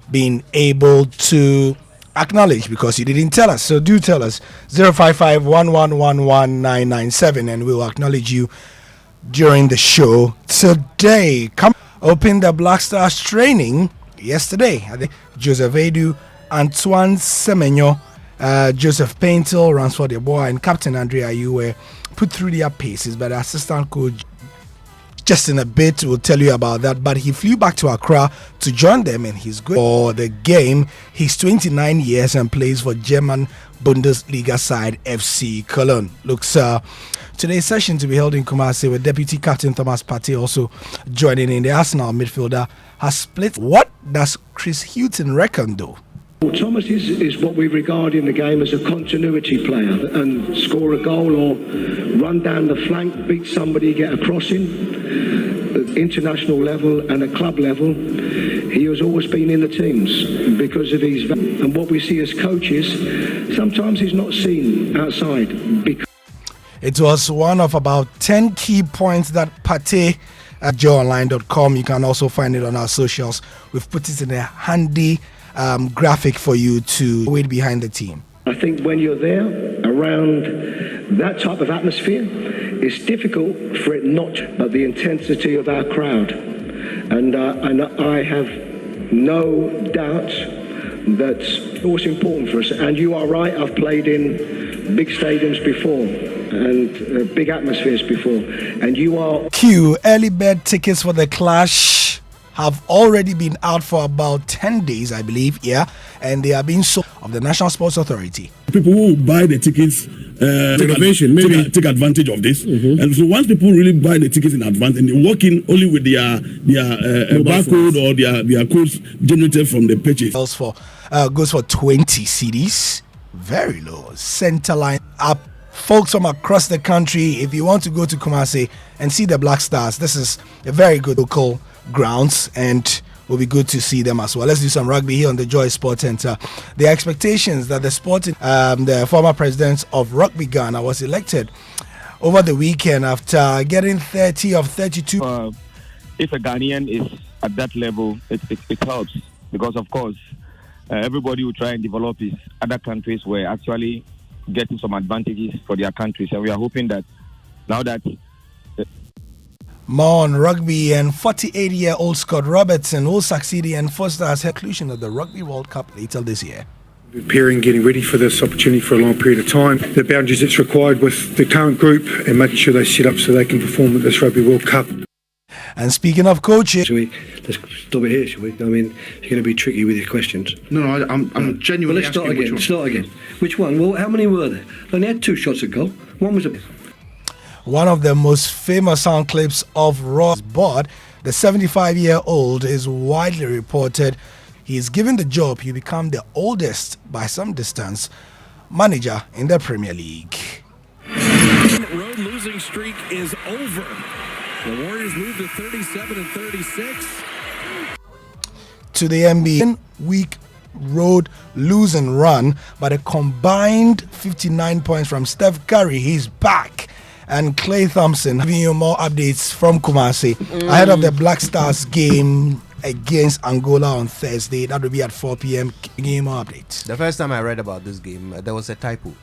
been able to acknowledge because you didn't tell us. So do tell us 055-1111-997 and we'll acknowledge you during the show today. Come open the Black Stars training yesterday. I think Joseph Edu, Antoine Semenyo, Joseph Paintel, Ransford Yeboah, and Captain Andrea, you were put through their paces, but the assistant coach just in a bit will tell you about that. But he flew back to Accra to join them, and he's good for the game. He's 29 years and plays for German Bundesliga side FC Cologne. Looks today's session to be held in Kumasi with Deputy Captain Thomas Partey also joining in. The Arsenal midfielder has split. What does Chris Hughton reckon though? Well, Thomas is what we regard in the game as a continuity player, and score a goal or run down the flank, beat somebody, get a crossing. At international level and at club level, he has always been in the teams because of his. And what we see as coaches, sometimes he's not seen outside. It was one of about 10 key points that Partey at joeonline.com. You can also find it on our socials. We've put it in a handy graphic for you to wait behind the team. I think when you're there around that type of atmosphere, it's difficult for it not at the intensity of our crowd. And I have no doubt that it's always important for us. And you are right, I've played in big stadiums before and big atmospheres before. And you are... Early bird tickets for the clash have already been out for about 10 days, I believe, and they are being sold of the National Sports Authority. People who buy the tickets, take advantage of this. Mm-hmm. And so once people really buy the tickets in advance and they walk in only with their barcode or their codes generated from the purchase. Goes for 20 CDs, very low. Centerline up. Folks from across the country, if you want to go to Kumasi and see the Black Stars, this is a very good local grounds and will be good to see them as well. Let's do some rugby here on the Joy Sports Center. The expectations that the former president of Rugby Ghana was elected over the weekend after getting 30 of 32. If a Ghanaian is at that level, it helps because, of course, everybody will try and develop his other countries were actually getting some advantages for their countries, and we are hoping that now that more on rugby, and 48-year-old Scott Robertson will succeed in Foster as conclusion of the Rugby World Cup later this year. Preparing, getting ready for this opportunity for a long period of time. The boundaries that's required with the current group and making sure they set up so they can perform at this Rugby World Cup. And speaking of coaches, let's stop it here, shall we? I mean, you're going to be tricky with your questions. No, I'm genuinely. Well, let's start again. Which one? Well, how many were there? They only had 2 shots at goal. One was a... One of the most famous sound clips of Ross Bod, the 75-year-old, is widely reported he is given the job. He become the oldest, by some distance, manager in the Premier League. Road losing streak is over. The Warriors move to 37 and 36. To the NBA week road losing run, but a combined 59 points from Steph Curry. He's back. And Klay Thompson giving you more updates from Kumasi ahead of the Black Stars game against Angola on Thursday. That will be at 4 p.m. Give you more updates. The first time I read about this game, there was a typo.